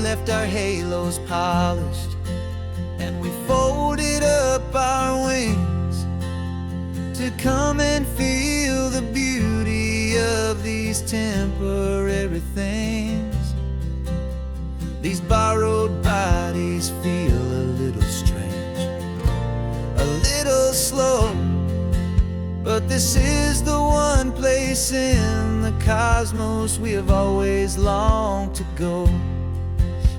left our halos polished, and we folded up our wings to come and feel the beauty of these temporary things. These borrowed bodies feel a little strange, a little slow, but this is the one place in the cosmos we have always longed to go.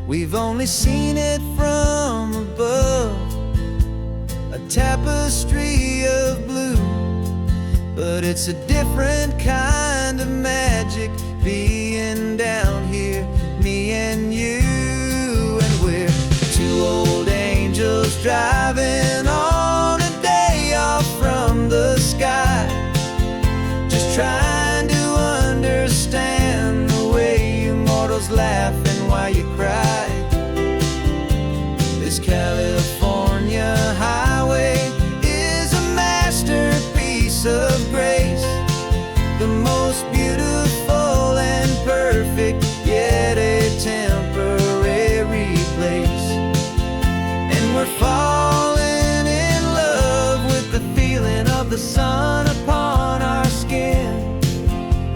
We've only seen it from above, a tapestry of blue, but it's a different kind of magic being down here, me and you. And we're two old angels driving on a day off from the sky, just trying to understand the way you mortals laugh and why you cry. This California highway is a masterpiece of grace, the most beautiful and perfect, yet a temporary place. And we're falling in love with the feeling of the sun upon our skin,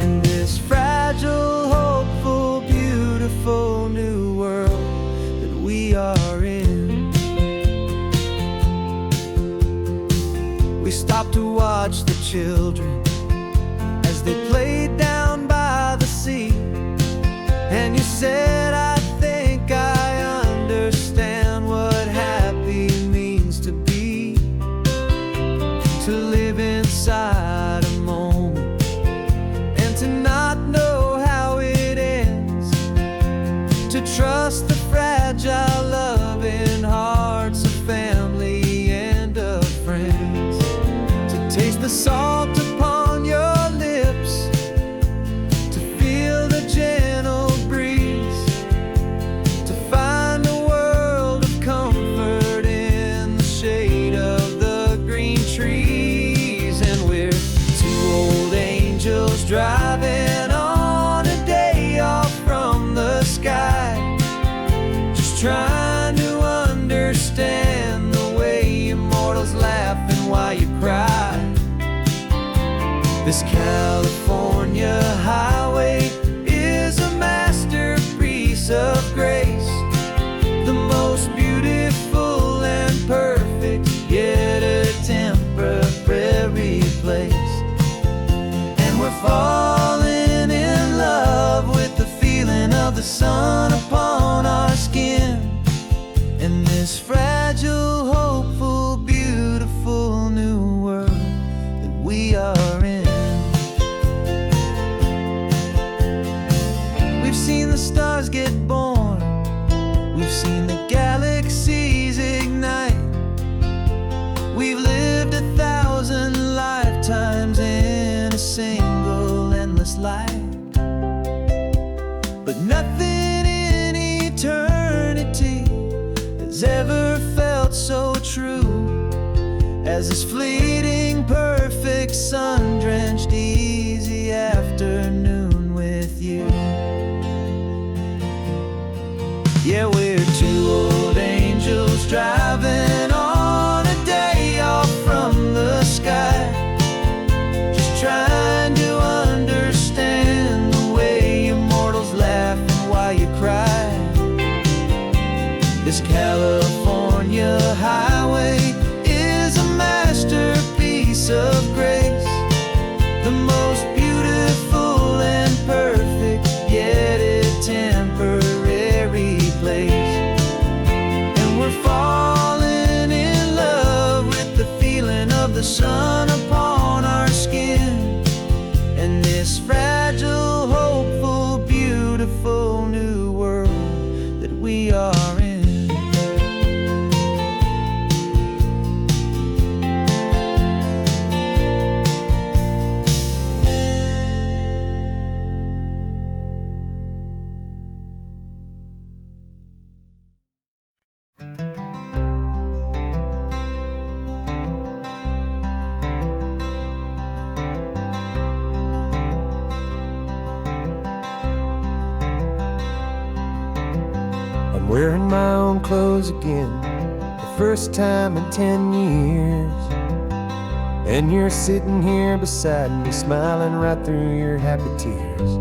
in this fragile, hopeful, beautiful new world that we are in. We stopped to watch the children as they played down by the sea, and you said, I think I understand what happy means to be, to live inside a moment and to not know how it ends, to trust the fragile loving hearts of family and of friends, to taste the salt upon your lips, to feel the gentle breeze, to find a world of comfort in the shade of the green trees. And we're two old angels driving on a day off from the sky, just trying to understand the way immortals laugh and why you cry. This California highway is a masterpiece of grace, the most beautiful and perfect, yet a temporary place. And we're falling in love with the feeling of the sun upon our skin, in this fragile, hopeful, beautiful new world that we are in. We've seen the stars get born, we've seen the galaxies ignite, we've lived 1,000 lifetimes in a single endless life, but nothing in eternity has ever felt so true as this fleeting, perfect, sun-drenched, easy afternoon with you. Yeah, we're two old angels driving on a day off from the sky, just trying to understand the way immortals laugh and why you cry. This California highway is a masterpiece of grace, the most beautiful and perfect, yet a temporary place. And we're falling in love with the feeling of the sun upon our skin, and this fragile, hopeful, beautiful new world that we are in. wearing my own clothes again, the first time in 10 years. And you're sitting here beside me, smiling right through your happy tears.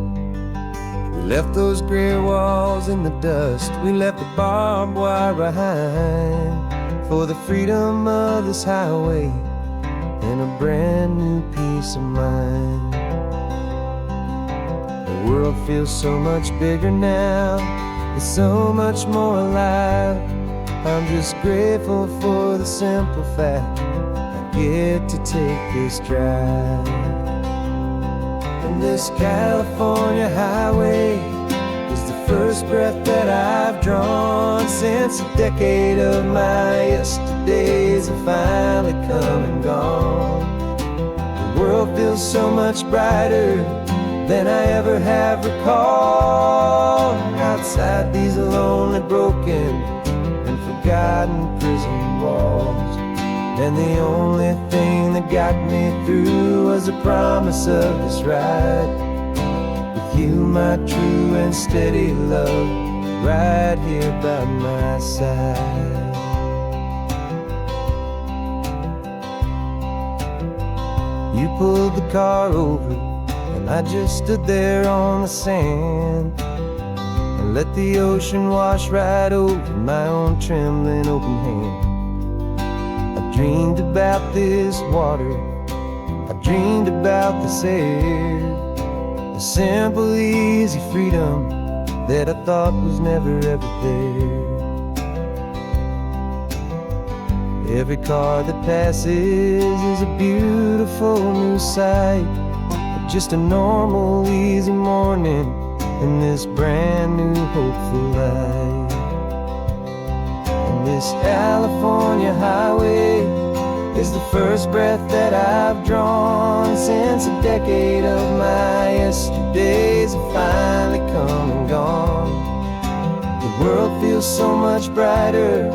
We left those gray walls in the dust, we left the barbed wire behind, for the freedom of this highway and a brand new peace of mind. The world feels so much bigger now, it's so much more alive. I'm just grateful for the simple fact I get to take this drive. And this California highway is the first breath that I've drawn since a decade of my yesterdays have finally come and gone. The world feels so much brighter than I ever have recalled. Outside these lonely, broken, and forgotten prison walls. And the only thing that got me through was the promise of this ride with you, my true and steady love, right here by my side. You pulled the car over and I just stood there on the sand and let the ocean wash right over my own trembling open hand. I dreamed about this water, I dreamed about this air, the simple easy freedom that I thought was never ever there. Every car that passes is a beautiful new sight, just a normal easy morning in this brand new hopeful life. And this California highway is the first breath that I've drawn since a decade of my yesterdays have finally come and gone. The world feels so much brighter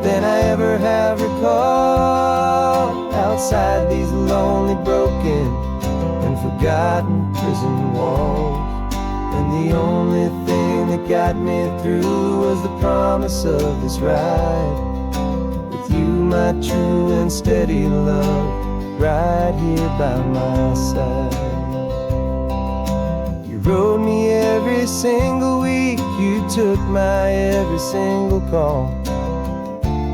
than I ever have recalled. Outside these lonely, broken, and forgotten prison walls. And the only thing that got me through was the promise of this ride with you, my true and steady love, right here by my side. You rode me every single week, you took my every single call.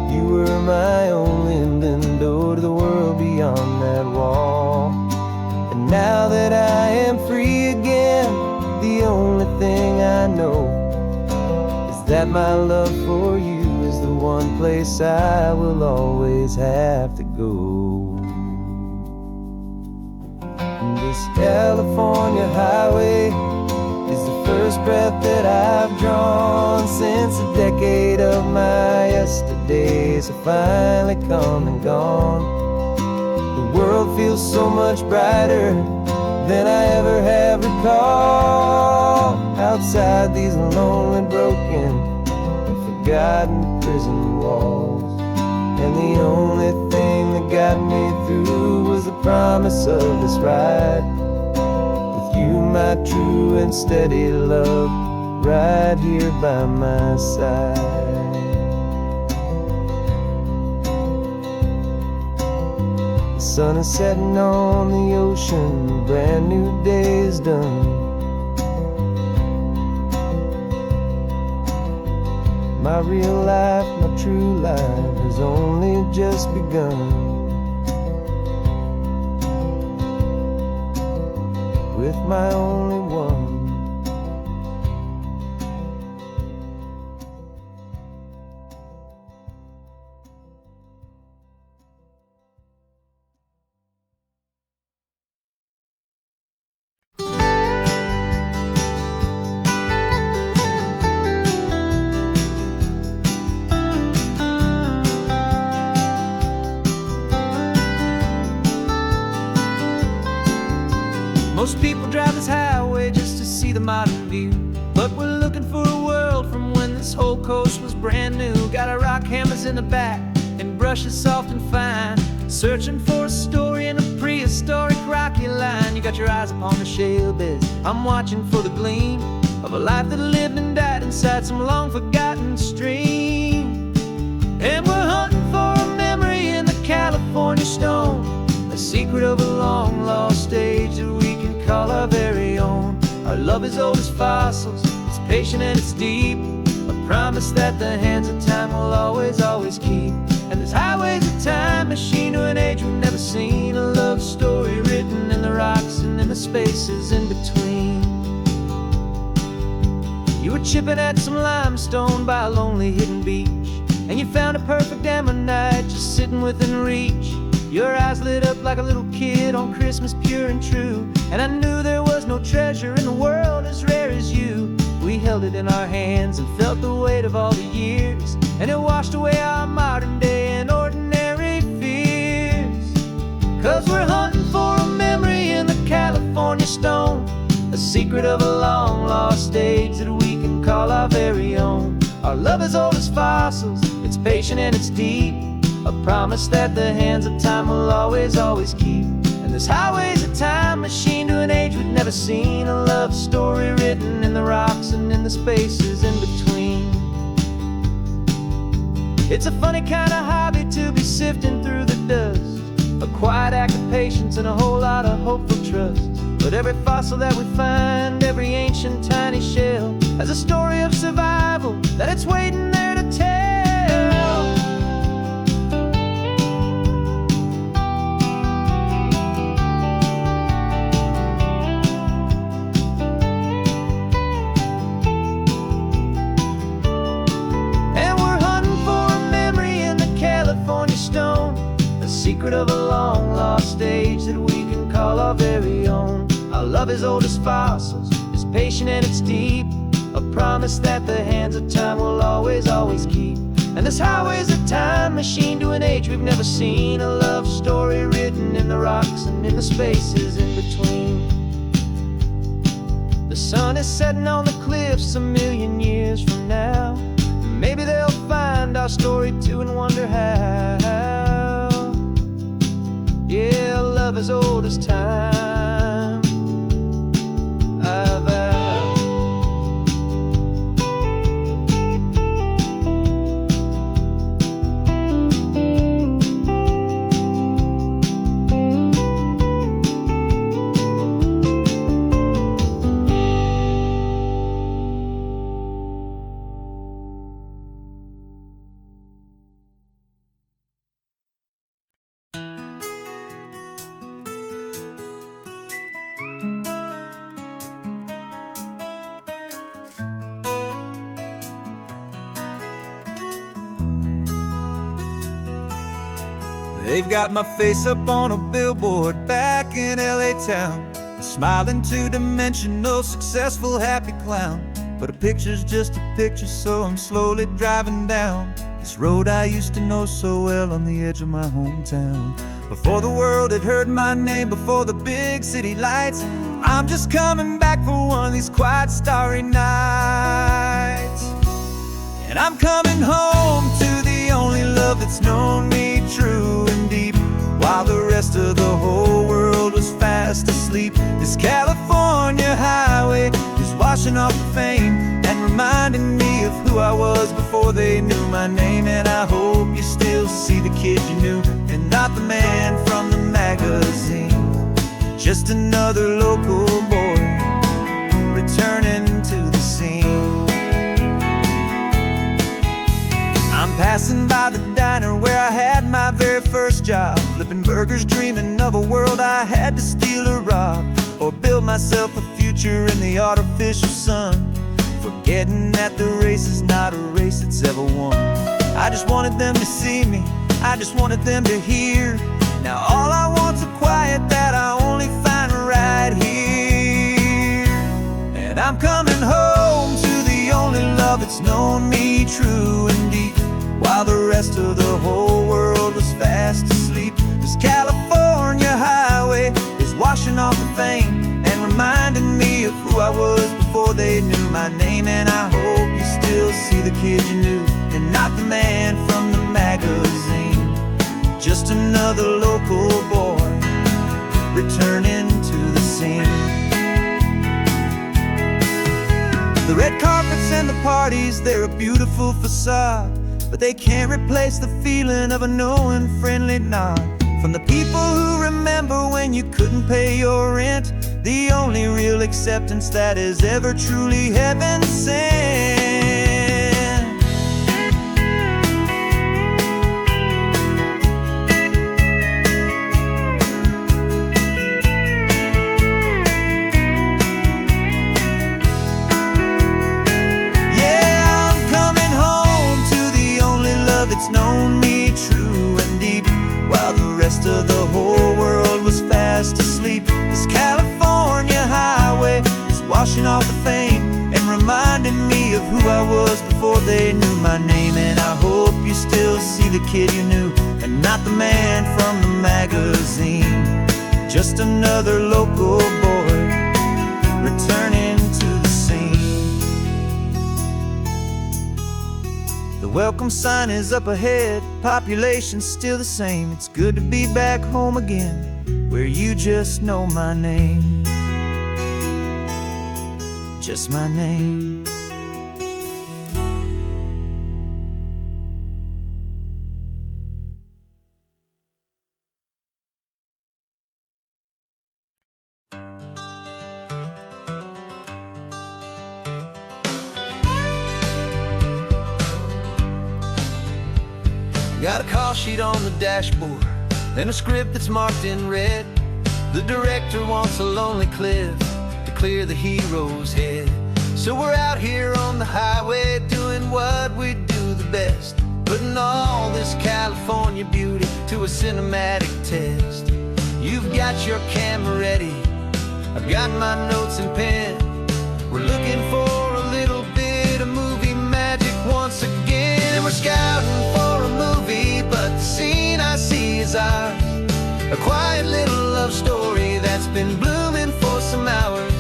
You were my only window to the world beyond that wall. And now that I am free again, the only thing I know is that my love for you is the one place I will always have to go. And this California highway is the first breath that I've drawn since a decade of my yesterdays have finally come and gone. The world feels so much brighter than I ever have recalled. Outside these lonely, broken, and forgotten prison walls. And the only thing that got me through was the promise of this ride with you, my true and steady love, right here by my side. The sun is setting on the ocean, a brand new day is done. My real life, my true life has only just begun. With my only one. Most people drive this highway just to see the modern view, but we're looking for a world from when this whole coast was brand new. Got our rock hammers in the back and brushes soft and fine, searching for a story in a prehistoric rocky line. You got your eyes upon the shale beds, I'm watching for the gleam of a life that lived and died inside some long-forgotten stream. And we're hunting for a memory in the California stone, a secret of a long-lost age that we can call our very own. Our love is old as fossils, it's patient and it's deep, a promise that the hands of time will always, always keep. And this highway's a time machine to an age we've never seen, a love story written in the rocks and in the spaces in between. You were chipping at some limestone by a lonely hidden beach, and you found a perfect ammonite just sitting within reach. Your eyes lit up like a little kid on Christmas, pure and true, and I knew there was no treasure in the world as rare as you. We held it in our hands and felt the weight of all the years, and it washed away our modern day and ordinary fears. 'Cause we're hunting for a memory in the California stone, a secret of a long-lost age that we can call our very own. Our love is old as fossils, it's patient and it's deep, a promise that the hands of time will always, always keep. And this highway's a time machine to an age we've never seen, a love story written in the rocks and in the spaces in between. It's a funny kind of hobby to be sifting through the dust, a quiet act of patience and a whole lot of hopeful trust. But every fossil that we find, every ancient tiny shell, has a story of survival that it's waiting there to tell. And we're hunting for a memory in the California stone, a secret of a long-lost age that we can call our very own. Our love is old as fossils, it's patient and it's deep, a promise that the hands of time will always, always keep. And this highway's a time machine to an age we've never seen, a love story written in the rocks and in the spaces in between. The sun is setting on the cliffs a million years from now, maybe they'll find our story too and wonder how. Yeah, love is old as time, I vow. They've got my face up on a billboard back in LA town, a smiling two-dimensional, successful, happy clown. But a picture's just a picture, so I'm slowly driving down this road I used to know so well on the edge of my hometown. Before the world had heard my name, before the big city lights, I'm just coming back for one of these quiet, starry nights. And I'm coming home to the only love that's known me true and deep, while the rest of the whole world was fast asleep. This California highway is washing off the fame and reminding me of who I was before they knew my name. And I hope you still see the kid you knew and not the man from the magazine, just another local boy returning to the scene. I'm passing by the diner where I had my very first job, flipping burgers, dreaming of a world I had to steal or rob, or build myself a future in the artificial sun, forgetting that the race is not a race that's ever won. I just wanted them to see me, I just wanted them to hear. Now all I want's a quiet that I only find right here. And I'm coming home to the only love that's known me true and deep, while the rest of the whole world was fast asleep. This California highway is washing off the fame and reminding me of who I was before they knew my name. And I hope you still see the kid you knew and not the man from the magazine, just another local boy returning to the scene. parties, they're a beautiful facade, but they can't replace the feeling of a knowing friendly nod from the people who remember when you couldn't pay your rent. The only real acceptance that is ever truly heaven sent. Yeah, I'm coming home to the only love that's known me true and deep, while the rest of the whole world was fast asleep. This California highway is washing off the fame and reminding me of who I was before they knew my name. And I hope you still see the kid you knew and not the man from the magazine. Just another local boy returning to the scene. The welcome sign is up ahead, population's still the same. It's good to be back home again, where you just know my name. Just my name. Got a call sheet on the dashboard and a script that's marked in red. The director wants a lonely cliff to clear the hero's head. So we're out here on the highway doing what we do the best, putting all this California beauty to a cinematic test. You've got your camera ready, I've got my notes and pen. We're looking for a little bit of movie magic once again. And we're scouting for a movie, but the scene I see is ours. A quiet little love story that's been blooming for some hours.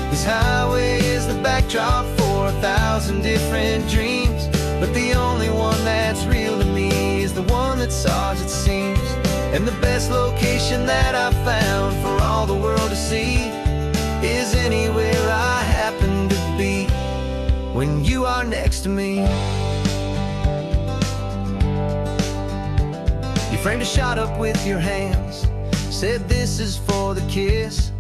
This highway is the backdrop for 1,000 different dreams, but the only one that's real to me is the one that's ours, it seems. And the best location that I've found for all the world to see is anywhere I happen to be when you are next to me. You framed a shot up with your hands, said this is for the kiss,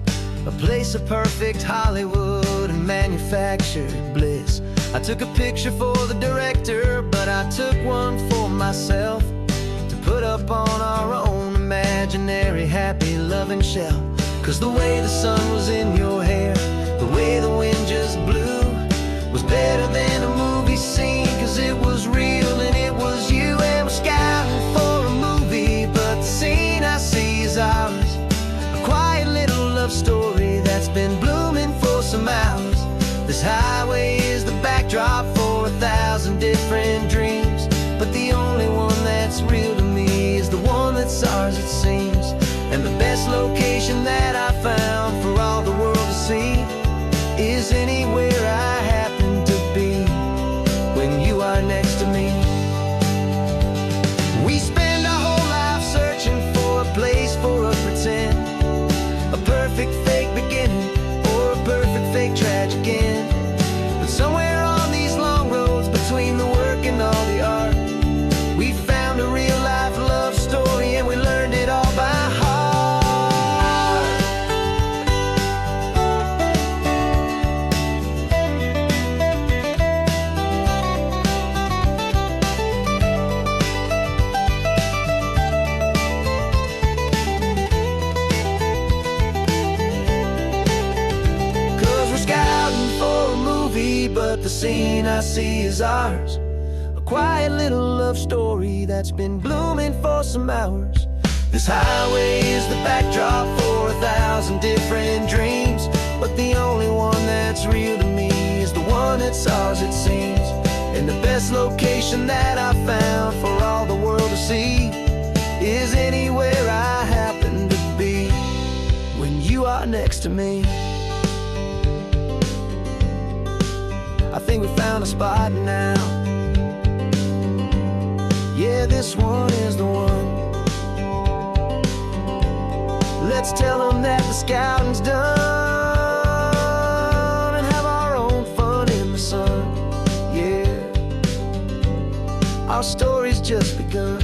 a place of perfect Hollywood and manufactured bliss. I took a picture for the director, but I took one for myself to put up on our own imaginary happy loving shelf. Cause the way the sun was in your hair, the way the wind just blew, was better than a movie scene, cause it was real and it was you. And we're scouting for a movie, but the scene I see is ours. A quiet little love story that's been blooming for some hours. This highway is the backdrop for 1,000 different dreams, but the only one that's real to me is the one that's ours, it seems. And the best location that I found for all the world to see is anywhere I happen to be when you are next to me. We spend our whole life searching for a place for a pretend, a perfect fake beginning or a perfect fake tragic end. But somewhere on these long roads between the work and all the art, we found a real life love story and we learned it all by heart. But the scene I see is ours. A quiet little love story that's been blooming for some hours. This highway is the backdrop for 1,000 different dreams, but the only one that's real to me is the one that's ours, it seems. And the best location that I found for all the world to see is anywhere I happen to be when you are next to me. I think we found a spot now. Yeah, this one is the one. Let's tell them that the scouting's done and have our own fun in the sun. Yeah. our story's just begun.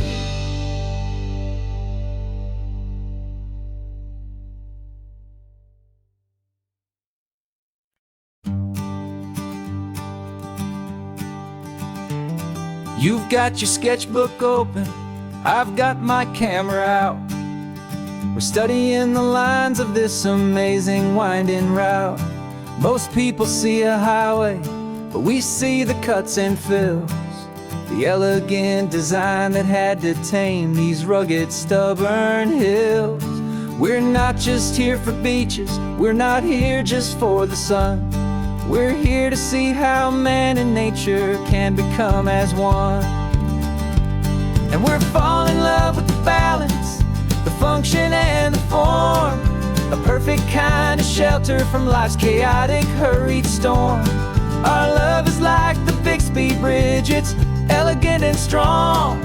You've got your sketchbook open, I've got my camera out. We're studying the lines of this amazing winding route. Most people see a highway, but we see the cuts and fills, the elegant design that had to tame these rugged, stubborn hills. We're not just here for beaches, we're not here just for the sun. We're here to see how man and nature can become as one. And we're falling in love with the balance, the function and the form, a perfect kind of shelter from life's chaotic, hurried storm. Our love is like the Bixby Bridge, it's elegant and strong,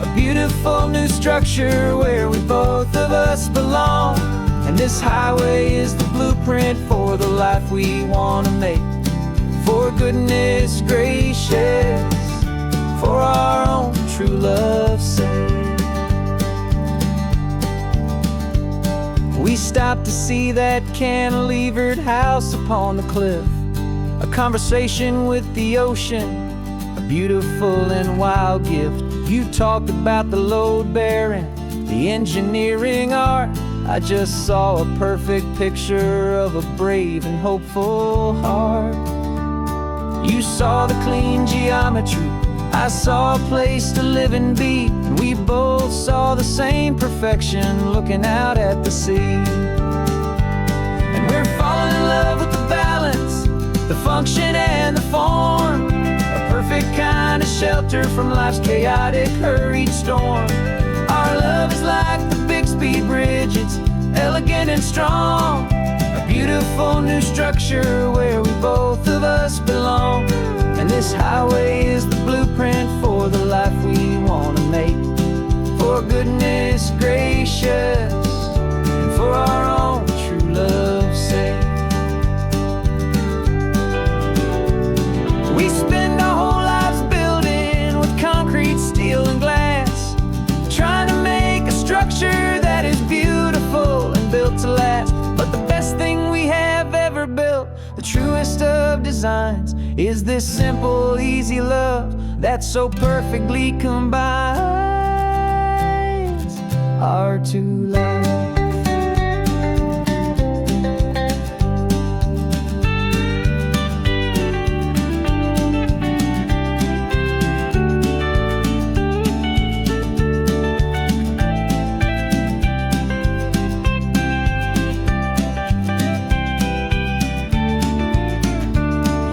a beautiful new structure where we both of us belong. And this highway is the blueprint for the life we want to make. For goodness gracious, for our own true love's sake. We stopped to see that cantilevered house upon the cliff, a conversation with the ocean, a beautiful and wild gift. You talked about the load bearing, the engineering art. I just saw a perfect picture of a brave and hopeful heart. You saw the clean geometry, I saw a place to live and be, and we both saw the same perfection looking out at the sea. And we're falling in love with the balance, the function and the form, a perfect kind of shelter from life's chaotic, hurried storm. Our love is like the Bixby Bridge, it's elegant and strong, a beautiful new structure where we both of us belong. And this highway is the blueprint for the life we want to make. For goodness gracious, and for our own true love's sake. We spend our whole lives building with concrete, steel and glass, trying to make a structure that is beautiful and built to last. But the best thing we have ever built, the truest of designs, is this simple, easy love that so perfectly combines our two lives.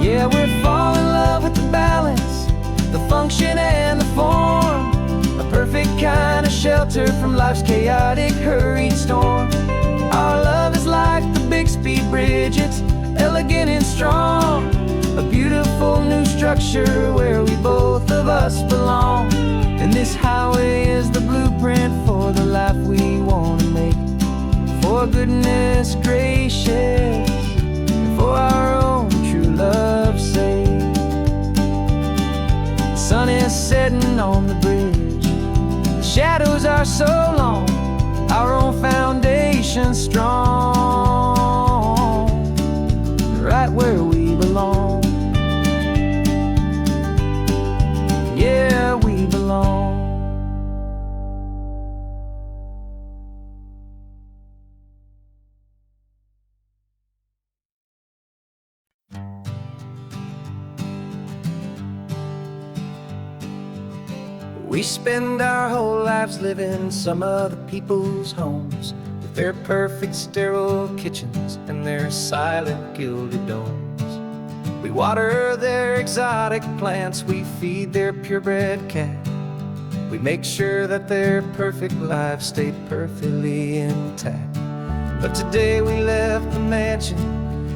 Yeah, we're falling in love with the balance, the function and the form, a perfect kind of shelter from life's chaotic, hurried storm. Our love is like the Bixby Bridge, it's elegant and strong, a beautiful new structure where we both of us belong. And this highway is the blueprint for the life we want to make. For goodness gracious, for our own true love's sake. The sun is setting on the bridge, the shadows are so long, our own foundation strong, right where we belong. Yeah, we belong. We spend our whole lives living some other people's homes, with their perfect sterile kitchens and their silent gilded domes. We water their exotic plants, we feed their purebred cat. We make sure that their perfect lives stay perfectly intact. But today we left the mansion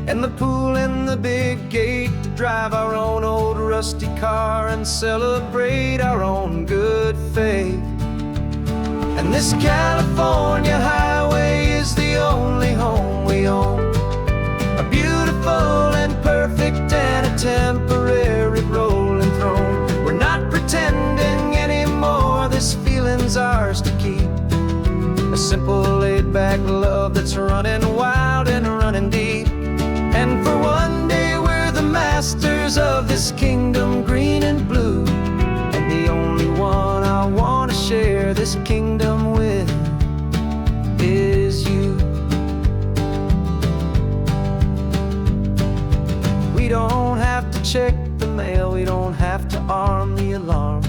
and the pool and the big gate to drive our own old rusty car and celebrate our own good faith. And this California highway is the only home we own, a beautiful and perfect and a temporary rolling throne. We're not pretending any this kingdom green and blue, and the only one I want to share this kingdom with is you. We don't have to check the mail, we don't have to arm the alarm,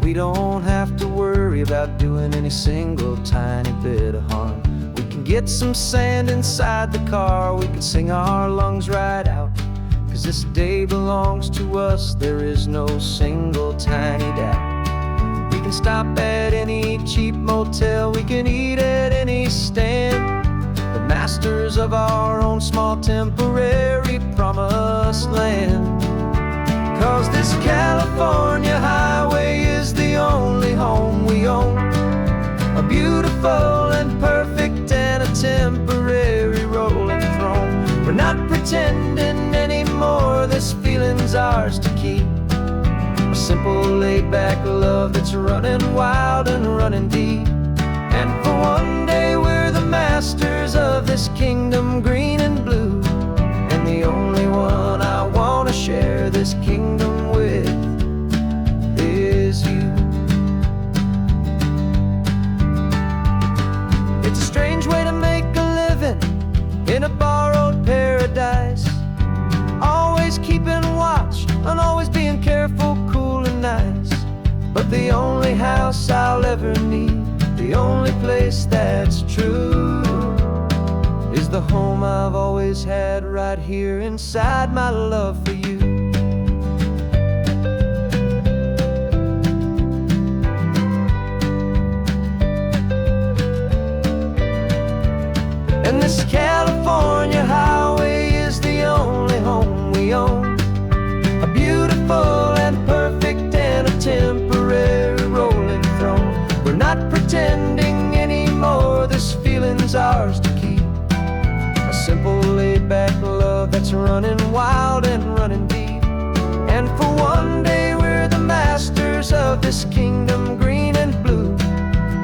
we don't have to worry about doing any single tiny bit of harm. We can get some sand inside the car, we can sing our lungs right out, 'cause this day belongs to us, there is no single tiny doubt. We can stop at any cheap motel, we can eat at any stand, the masters of our own small temporary promised land. 'Cause this California highway is the only home we own, a beautiful and perfect and a temporary rolling throne. We're not pretending anymore, this feeling's ours to keep, a simple laid-back love that's running wild and running deep. And for one day we're the masters of this kingdom green and blue, and the only one I want to share this kingdom with is you. It's a strange way to make a living in a borrowed paradise, always keeping watch and always being careful, cool and nice. But the only house I'll ever need, the only place that's true, is the home I've always had right here inside my love for you. And this California highway is the only home we own, a beautiful and perfect and a temporary rolling throne. We're not pretending anymore, this feeling's ours to keep, a simple laid-back love that's running wild and running deep. And for one day we're the masters of this kingdom green and blue,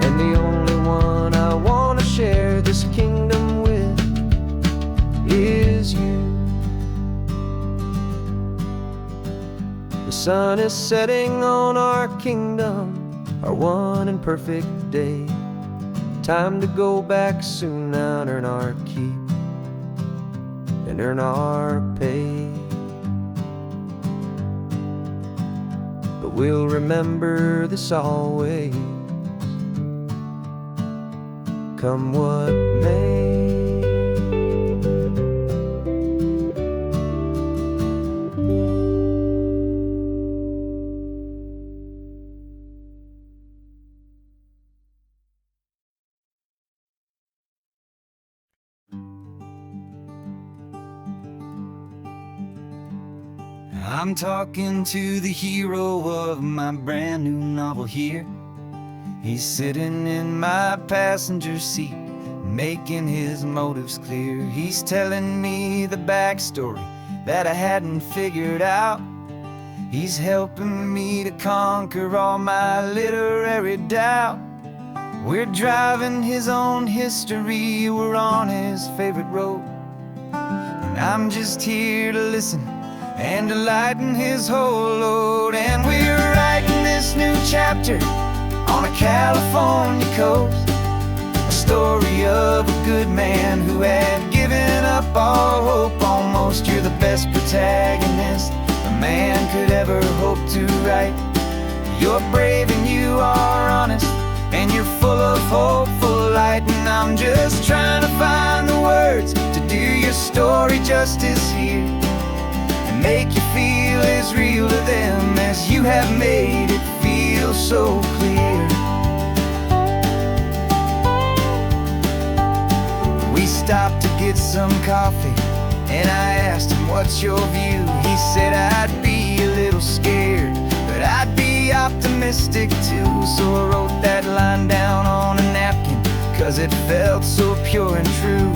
and the only one I want to share this kingdom with is you. The sun is setting on our kingdom, our one and perfect day. Time to go back soon now and earn our keep and earn our pay. But we'll remember this always, come what may. I'm talking to the hero of my brand new novel here. He's sitting in my passenger seat, making his motives clear. He's telling me the backstory that I hadn't figured out. He's helping me to conquer all my literary doubt. We're driving his own history, we're on his favorite road, and I'm just here to listen and to lighten his whole load. And we're writing this new chapter on a California coast, a story of a good man who had given up all hope almost. You're the best protagonist a man could ever hope to write. You're brave and you are honest, and you're full of hopeful light. And I'm just trying to find the words to do your story justice here, make you feel as real to them as you have made it feel so clear. We stopped to get some coffee, and I asked him, what's your view? He said, I'd be a little scared, but I'd be optimistic too. So I wrote that line down on a napkin, 'cause it felt so pure and true.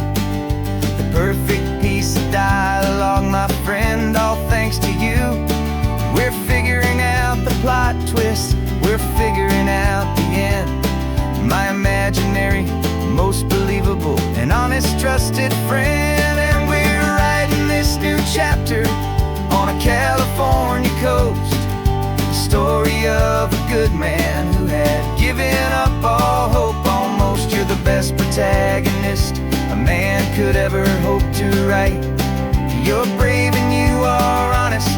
The perfect piece of dialogue, my friend, all thanks to you. We're figuring out the plot twist, we're figuring out the end. My imaginary, most believable and honest trusted friend. And we're writing this new chapter on a California good man who had given up all hope almost. You're the best protagonist a man could ever hope to write. You're brave and you are honest,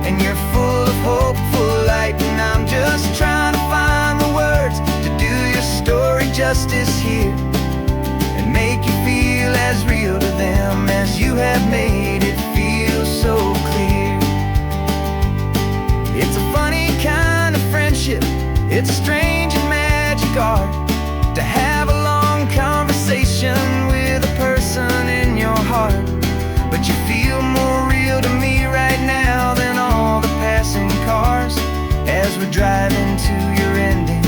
and you're full of hopeful light. And I'm just trying to find the words to do your story justice here, and make you feel as real to them as you have made it feel so clear. It's a funny kind of friendship, it's a strange and magic art to have a long conversation with a person in your heart. But you feel more real to me right now than all the passing cars, as we're driving to your ending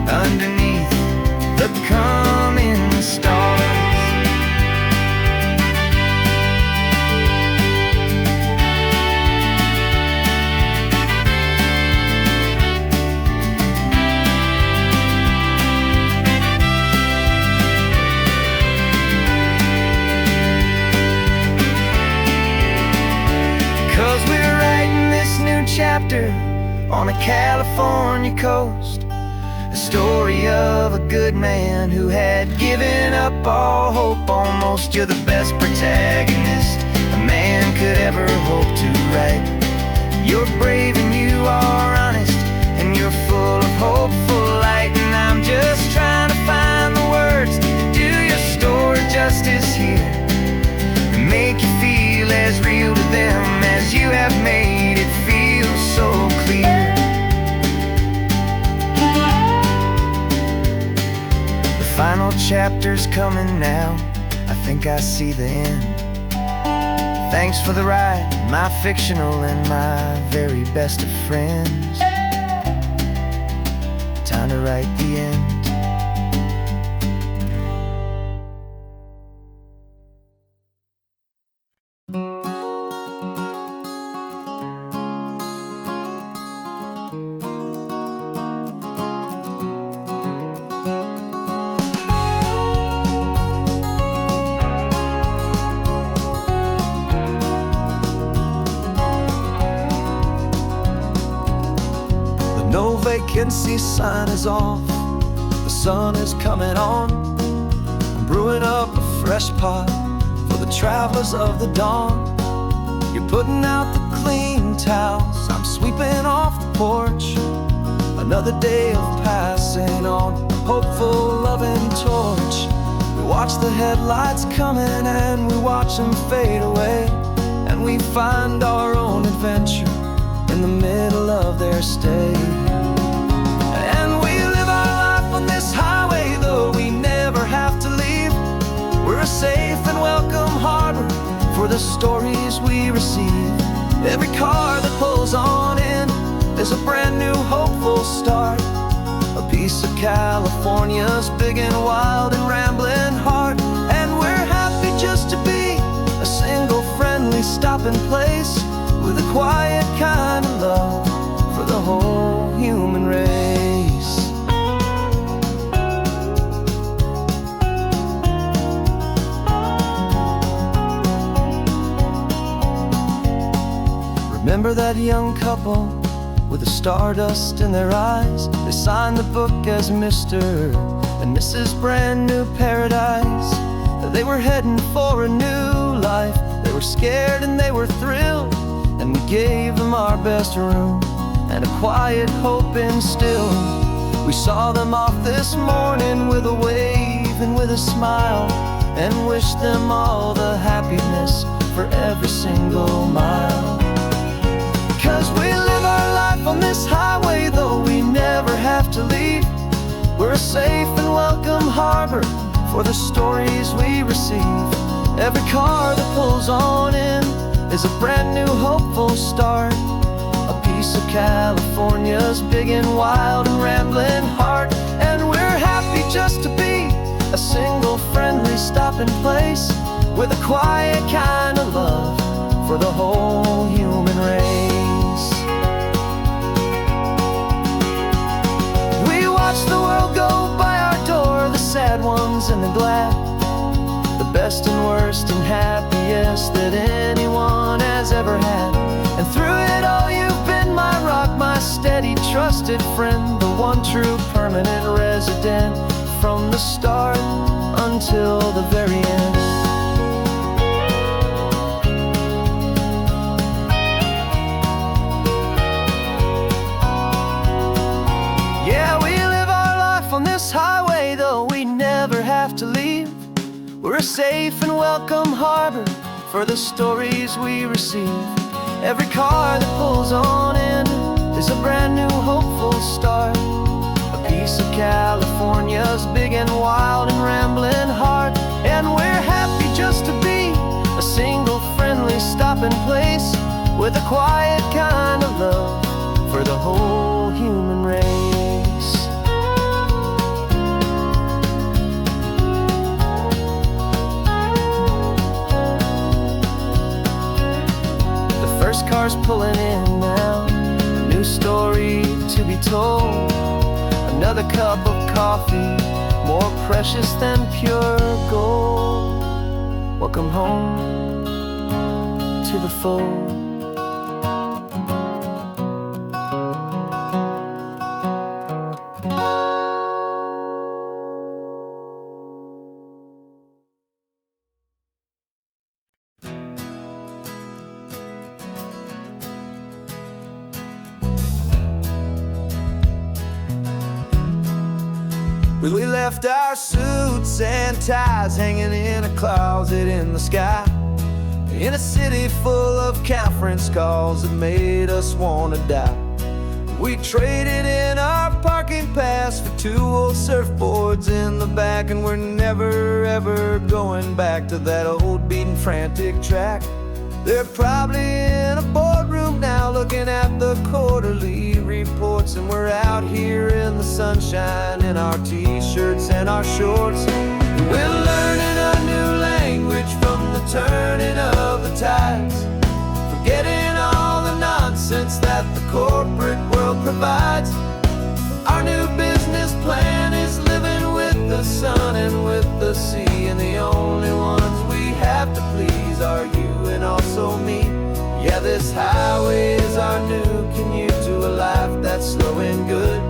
underneath the coming stars. 'Cause we're writing this new chapter on a California coast, a story of a good man who had given up all hope almost. You're the best protagonist a man could ever hope to write. You're brave and you are honest, and you're full of hopeful light. And I'm just trying to find the words to do your story justice here, and make you feel as real to them as you have made it feel so clear. The final chapter's coming now, I think I see the end. Thanks for the ride, my fictional and my very best of friends. Time to write the end. No vacancy sign is off, the sun is coming on. I'm brewing up a fresh pot for the travelers of the dawn. You're putting out the clean towels, I'm sweeping off the porch. Another day of passing on a hopeful, loving torch. We watch the headlights coming and we watch them fade away, and we find our own adventure in the middle of their stay. And we live our life on this highway, though we never have to leave. We're a safe and welcome harbor for the stories we receive. Every car that pulls on in is a brand new hopeful start, a piece of California's big and wild and rambling heart. And we're happy just to be a single friendly stopping place, with a quiet kind of love for the whole human race. Remember that young couple with the stardust in their eyes? They signed the book as Mr. and Mrs. Brand New Paradise. They were heading for a new life. They were scared and they were thrilled, and we gave them our best room and a quiet hope instilled. We saw them off this morning with a wave and with a smile, and wished them all the happiness for every single mile. 'Cause we live our life on this highway, though we never have to leave. We're a safe and welcome harbor for the stories we receive. Every car that pulls on in is a brand new hopeful start, a piece of California's big and wild and rambling heart. And we're happy just to be a single friendly stopping place, with a quiet kind of love for the whole human race. We watch the world go by our door, the sad ones and the glad, the best and worst and happiest that anyone has ever had. And through it all you've been my rock, my steady trusted friend, the one true permanent resident, from the start until the very end. Yeah, we live our life on this highway, though we never have to leave. We're a safe and welcome harbor for the stories we receive. Every car that pulls on in is a brand new hopeful start, a piece of California's big and wild and rambling heart. And we're happy just to be a single friendly stopping place, with a quiet kind of love for the whole human race. First car's pulling in now, a new story to be told. Another cup of coffee, more precious than pure gold. Welcome home to the fold. We left our suits and ties hanging in a closet in the sky, in a city full of conference calls that made us want to die. We traded in our parking pass for 2 old surfboards in the back, and we're never ever going back to that old beaten frantic track. They're probably in a boardroom now looking at the quarterly reports, and we're out here in the sunshine in our t-shirts and our shorts. We're learning a new language from the turning of the tides, forgetting all the nonsense that the corporate world provides. Our new business plan is living with the sun and with the sea, and the only ones we have to please are you and also me. Yeah, this highway is our new commute to a life that's slow and good,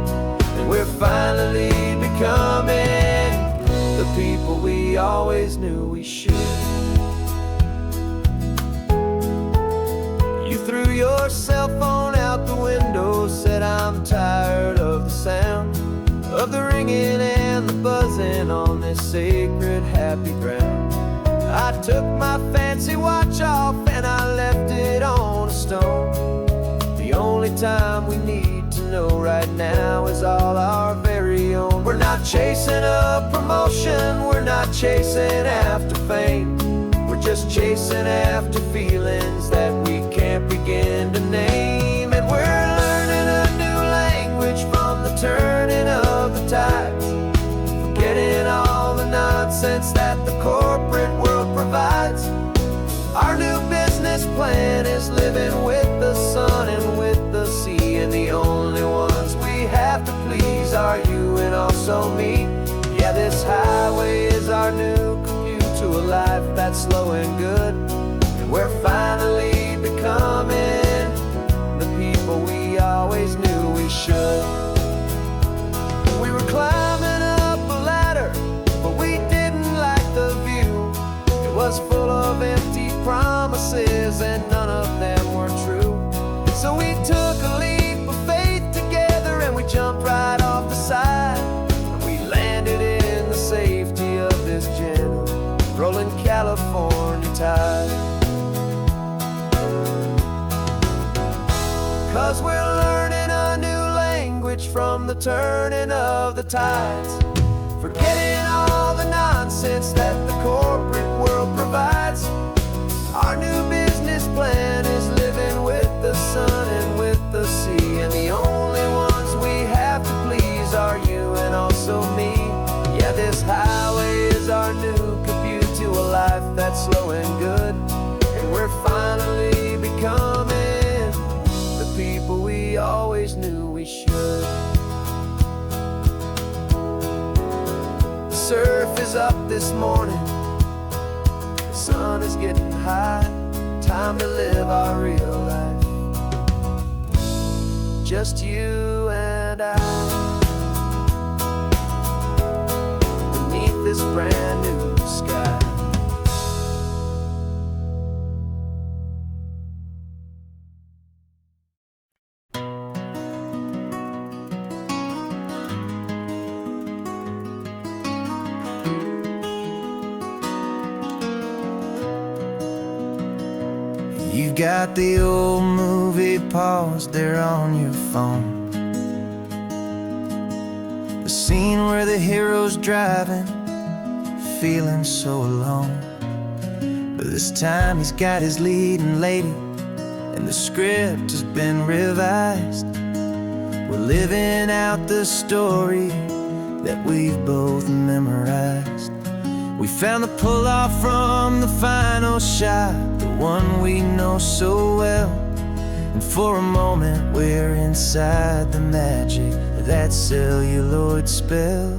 and we're finally becoming the people we always knew we should. You threw your cell phone out the window, said I'm tired of the sound of the ringing and the buzzing on this sacred happy ground. I took my fancy watch off and I left it on a stone. The only time we need to know right now is all our very own. We're not chasing a promotion, we're not chasing after fame, we're just chasing after feelings that we can't begin to name. And we're learning a new language from the turning of the tides, forgetting all the nonsense that the corporate world provides. Our new business plan is living with the sun and with the sea, and the only ones we have to please are you and also me. Yeah, this highway is our new commute to a life that's slow and good, and we're finally becoming the people we always knew we should. We were climbing up a ladder, but we didn't like the view. It was full of empty promises and none of them were true. So we took a leap of faith together and we jumped right off the side, and we landed in the safety of this gentle rolling California tide. 'Cause we're learning a new language from the turning of the tides, forgetting all the nonsense that the corporate world provides. Our new business plan is living with the sun and with the sea, and the only ones we have to please are you and also me. Yeah, this highway is our new commute to a life that's slow and good, and we're finally becoming the people we always knew we should. The surf is up this morning, the sun is getting high, time to live our real life. just you and I, beneath this brand new sky. You've got the old movie paused there on your phone, the scene where the hero's driving, feeling so alone. But this time he's got his leading lady, and the script has been revised. We're living out the story that we've both memorized. We found the pull-off from the final shot, the one we know so well. And for a moment we're inside the magic of that celluloid spell.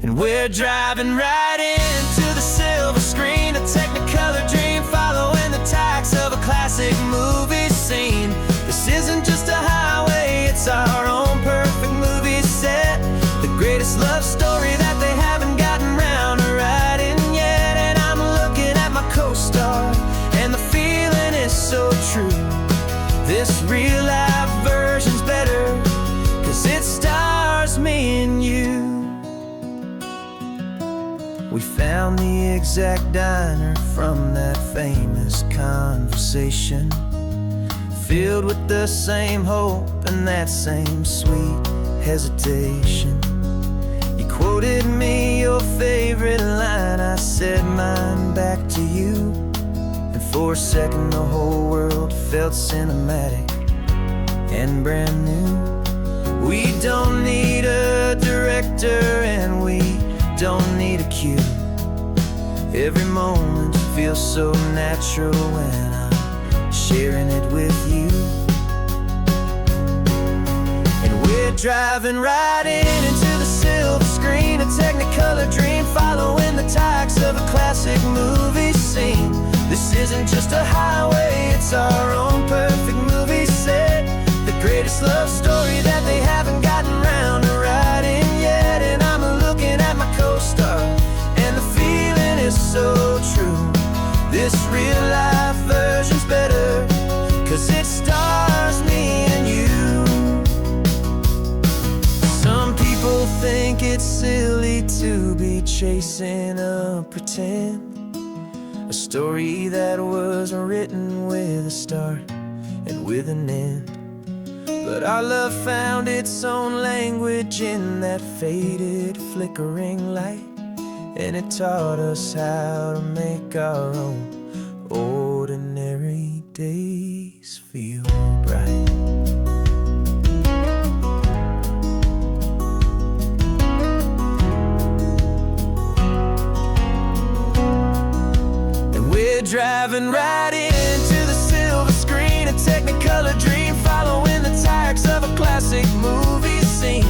And we're driving right into the silver screen, a technicolor dream following the tacks of a classic movie scene. This isn't just a highway, it's our own perfect movie set, the greatest love story that they haven't gotten round to writing yet. And I'm looking at my co-star, and the feeling is so true. This real life version's better, 'cause it stars me and you. We found the exact diner from that famous conversation, filled with the same hope and that same sweet hesitation. You quoted me your favorite line, I said mine back to you. And for a second the whole world felt cinematic and brand new. We don't need a director and we don't need a cue. Every moment feels so natural when I'm sharing it with you. And we're driving right into the silver screen, a technicolor dream following the tacks of a classic movie scene. This isn't just a highway, it's our own perfect movie set, the greatest love story that they haven't gotten round to writing yet. And I'm looking at my co-star, and the feeling is so true. This real life version's better, 'cause it stars me and you. Some people think it's silly to be chasing a pretend, a story that was written with a start and with an end. But our love found its own language in that faded, flickering light, and it taught us how to make our own ordinary days feel bright. And we're driving right into the silver screen, a technicolor dream following the tacks of a classic movie scene.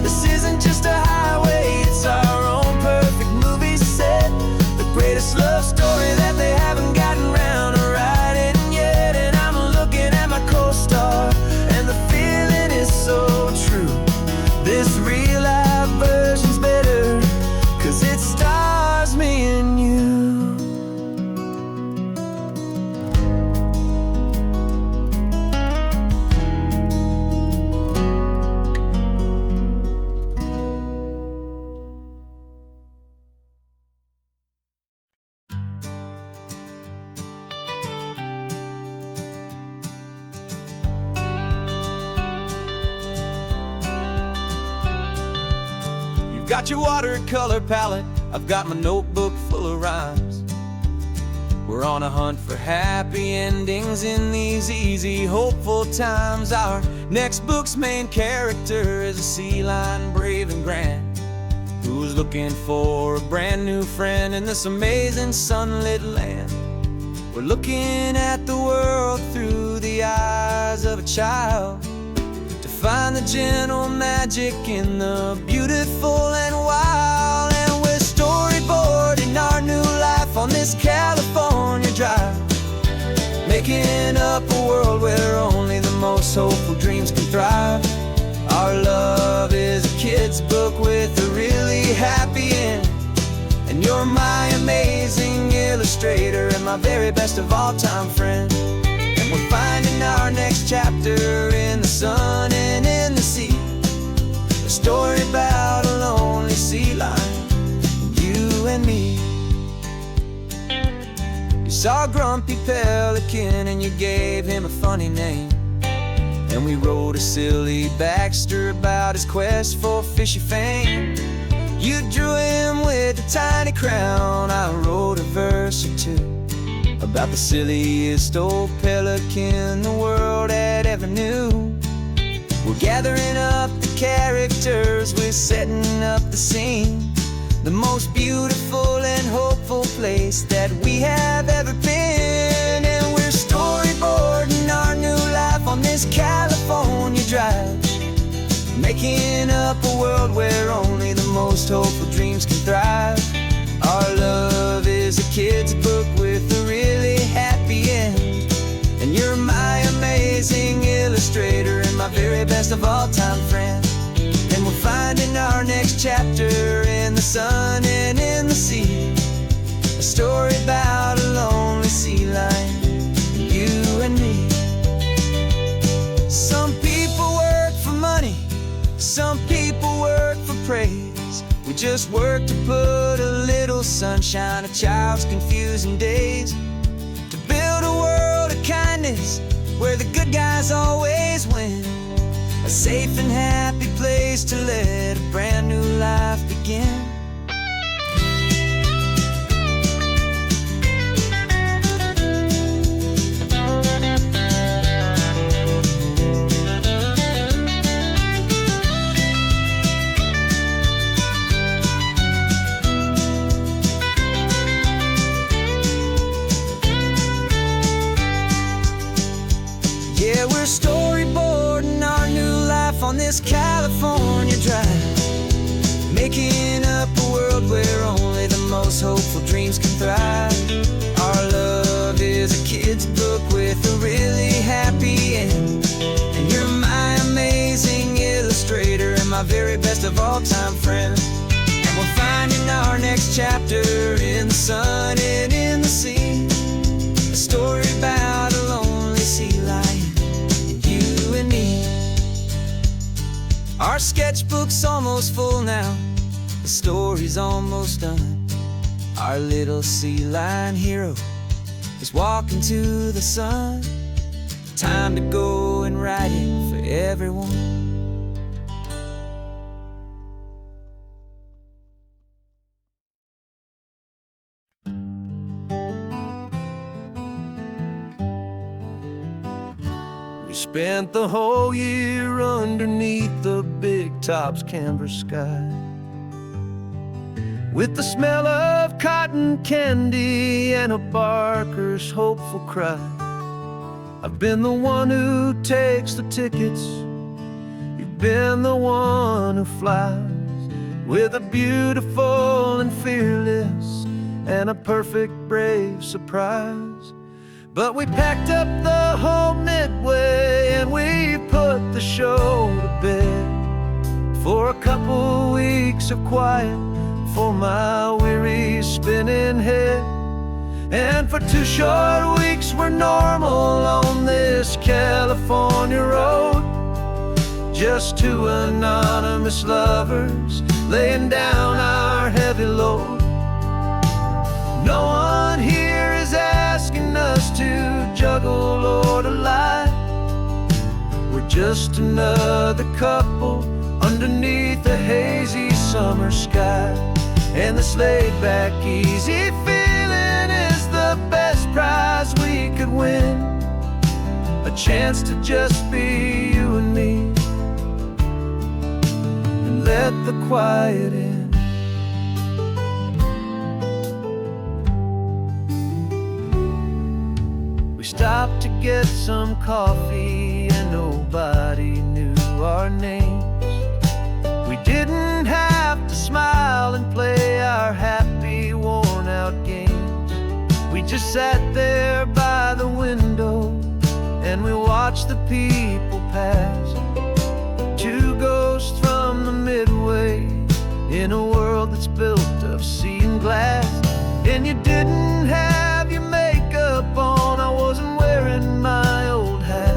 This isn't just a highway, it's our own perfect movie set, the greatest love story that they haven't gotten round to writing yet. And I'm looking at my co-star, and the feeling is so true. This real life version's better, 'cause it stars me and you. Got your watercolor palette, I've got my notebook full of rhymes. We're on a hunt for happy endings in these easy, hopeful times. Our next book's main character is a sea lion, brave and grand, who's looking for a brand new friend in this amazing sunlit land. We're looking at the world through the eyes of a child, find the gentle magic in the beautiful and wild. And we're storyboarding our new life on this California drive, making up a world where only the most most hopeful dreams can thrive. Our love is a kid's book with a really happy end, and you're my amazing illustrator and my very best of all-time friend. And we're finding our next chapter in the sun and in the sea, a story about a lonely sea lion, you and me. You saw a grumpy pelican and you gave him a funny name, and we wrote a silly Baxter about his quest for fishy fame. You drew him with a tiny crown, I wrote a verse or two about the silliest old pelican the world had ever knew. We're gathering up the characters, we're setting up the scene, the most beautiful and hopeful place that we have ever been. And we're storyboarding our new life on this California drive, making up a world where only the most hopeful dreams can thrive. Our love is a kid's book with a really happy end, and you're my amazing illustrator and my very best of all-time friend. And we're finding our next chapter in the sun and in the sea, a story about a lonely sea lion, you and me. Some people work for money, some people work for praise. We just work to put a little sunshine in a child's confusing days, to build a world of kindness where the good guys always win, a safe and happy place to let a brand new life begin. Yeah, we're storyboarding our new life on this California drive, making up a world where only the most hopeful dreams can thrive. Our love is a kid's book with a really happy end, and you're my amazing illustrator and my very best of all-time friend. And we're finding our next chapter in the sun and in the sea, a story about a lonely sea lion, you and me. Our sketchbook's almost full now, the story's almost done. Our little sea lion hero is walking to the sun. Time to go and write it for everyone. We spent the whole year underneath the big top's canvas sky, with the smell of cotton candy and a barker's hopeful cry. I've been the one who takes the tickets, you've been the one who flies, with a beautiful and fearless and a perfect brave surprise. But we packed up the whole Midway and we put the show to bed, for a couple weeks of quiet for my weary spinning head. And for 2 short weeks we're normal on this California road, just 2 anonymous lovers laying down our heavy load. No one here is asking us to juggle or to lie. We're just another couple underneath a hazy summer sky, and this laid-back, easy feeling is the best prize we could win, a chance to just be you and me, and let the quiet in. We stopped to get some coffee and nobody knew our names. We didn't have to smile and play our happy, worn-out games. We just sat there by the window and we watch the people pass. Two ghosts from the Midway, in a world that's built of sea and glass. And you didn't have your makeup on, I wasn't wearing my old hat.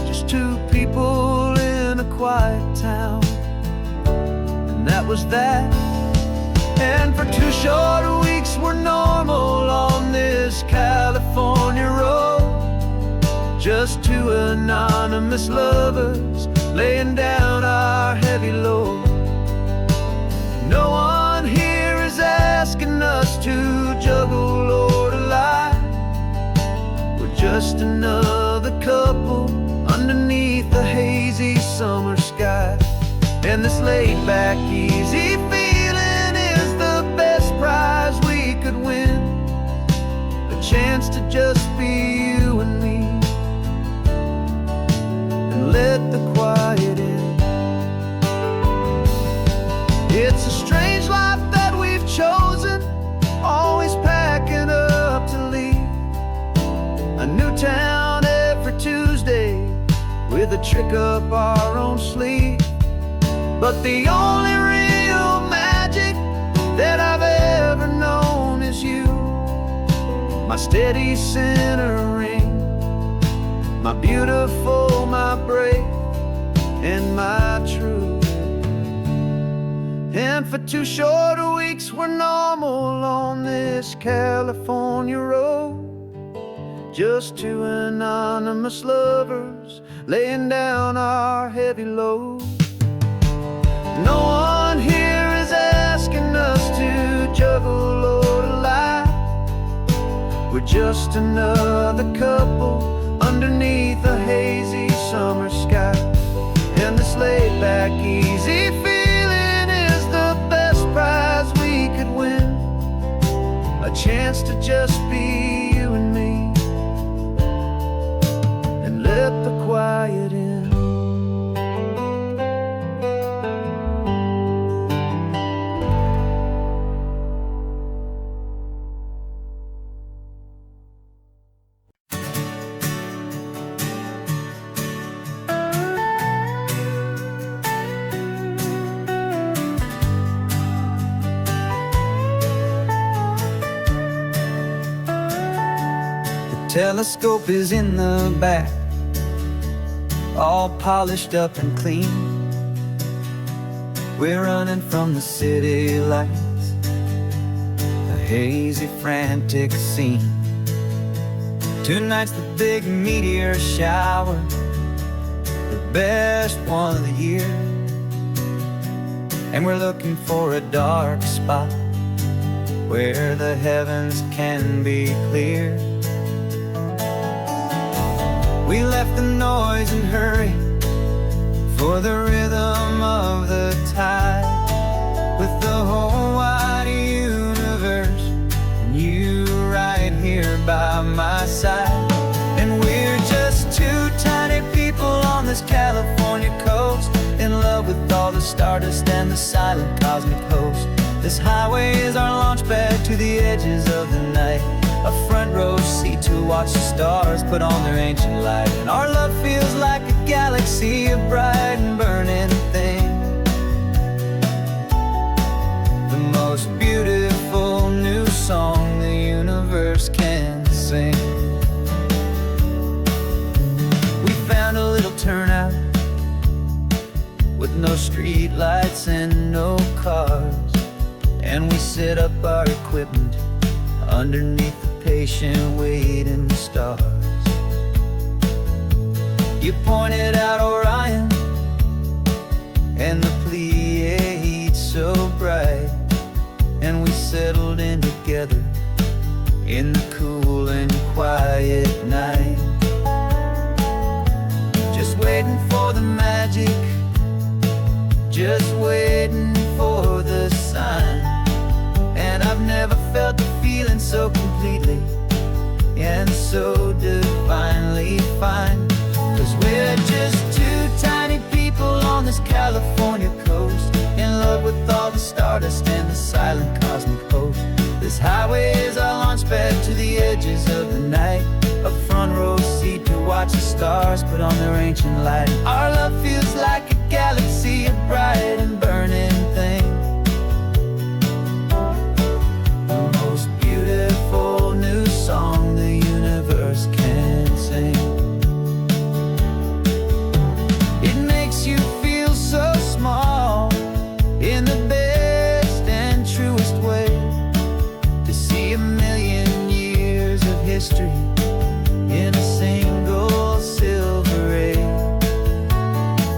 Just two people in a quiet town, and that was that. And for 2 short weeks we're normal on this California road, just two anonymous lovers laying down our heavy load. No one here is asking us to juggle or to lie. We're just another couple underneath the hazy summer sky. And this laid-back, easy feeling is the best prize we could win, a chance to just be you and me, and let the quiet in. It's a strange life that we've chosen, always packing up to leave. A new town every Tuesday, with a trick up our own sleeve. But the only real magic that I've ever known is you, my steady centering, my beautiful, my brave, and my true. And for 2 short weeks we're normal on this California road, just two anonymous lovers laying down our heavy load. No one here is asking us to juggle or to lie. We're just another couple underneath a hazy summer sky. And this laid-back, easy feeling is the best prize we could win, a chance to just be you and me, and let the quiet in. Telescope is in the back, all polished up and clean. We're running from the city lights, a hazy, frantic scene. Tonight's the big meteor shower, the best one of the year. And we're looking for a dark spot where the heavens can be clear. We left the noise and hurry for the rhythm of the tide, with the whole wide universe and you right here by my side. And we're just two tiny people on this California coast, in love with all the stardust and the silent cosmic host. This highway is our launch pad to the edges of the night, a front row seat to watch the stars put on their ancient light. And our love feels like a galaxy, a bright and burning thing, the most beautiful new song the universe can sing. We found a little turnout with no street lights and no cars, and we set up our equipment underneath the patient waiting stars. You pointed out Orion and the Pleiades so bright, and we settled in together in the cool and quiet night, just waiting for the magic, just waiting for the sign. And I've never felt the feeling so completely and so divinely fine, 'cause we're just two tiny people on this California coast, in love with all the stardust and the silent cosmic host. This highway is our launch pad to the edges of the night, a front row seat to watch watch the stars put on their ancient light. Our love feels like a galaxy, a bright and burning thing. The most beautiful new song the universe can sing. It makes you feel so small in the best and truest way, to see 1,000,000 years of history in a single silver ray.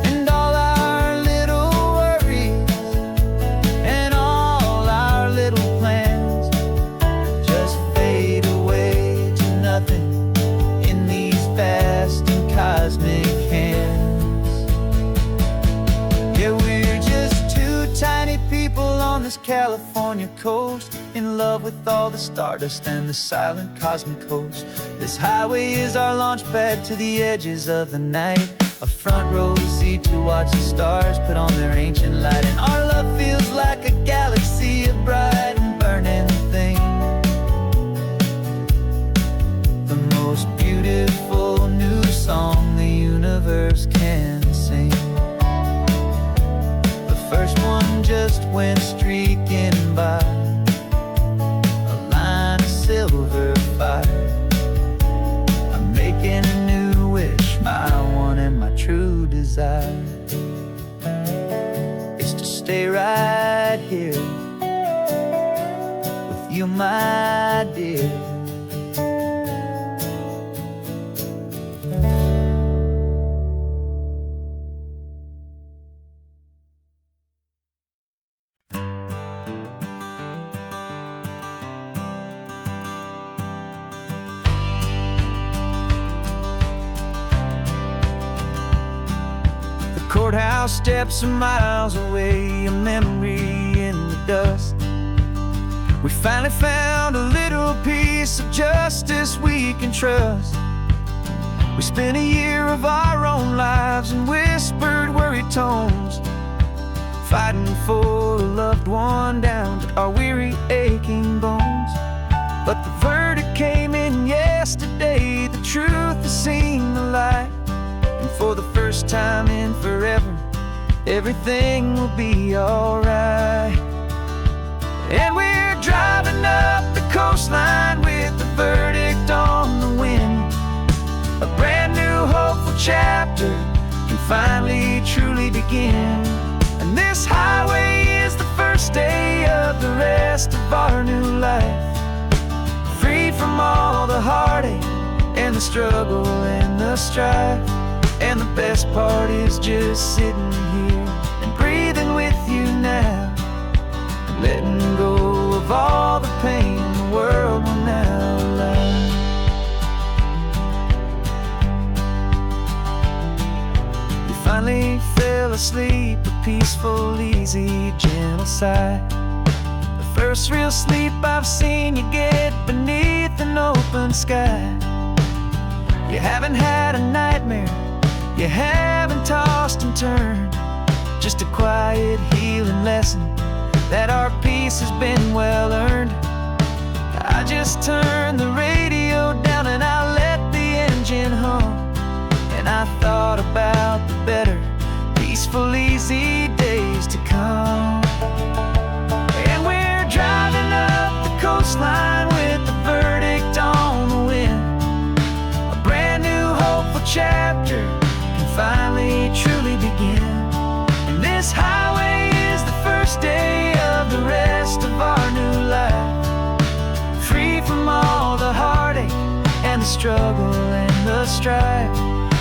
And all our little worries and all our little plans just fade away to nothing in these vast and cosmic hands. Yeah, we're just two tiny people on this California coast, in love with all the stardust and the silent cosmic host. This highway is our launch pad to the edges of the night, a front row seat to watch the stars put on their ancient light. And our love feels like a galaxy, a bright and burning thing. The most beautiful new song the universe can sing. The first one just went streaking by, silver fire. I'm making a new wish, my one and my true desire is to stay right here with you, my dear. Courthouse steps are miles away, a memory in the dust. We finally found a little piece of justice we can trust. We spent a year of our own lives in whispered, worried tones, fighting for a loved one down to our weary, aching bones. But the verdict came in yesterday, the truth has seen the light. And for the first time in forever, everything will be alright. And we're driving up the coastline with the verdict on the wind. A brand new hopeful chapter can finally truly begin. And this highway is the first day of the rest of our new life, freed from all the heartache and the struggle and the strife. And the best part is just sitting here and breathing with you now, letting go of all the pain the world will now allow. You finally fell asleep, a peaceful, easy, gentle sigh. The first real sleep I've seen you get beneath an open sky. You haven't had a nightmare, you haven't tossed and turned, just a quiet healing lesson that our peace has been well earned. I just turned the radio down and I let the engine hum, and I thought about the better, peaceful, easy days to come. And we're driving up the coastline with the verdict on the wind. A brand new hopeful chapter finally truly begin. And this highway is the first day of the rest of our new life, free from all the heartache and the struggle and the strife.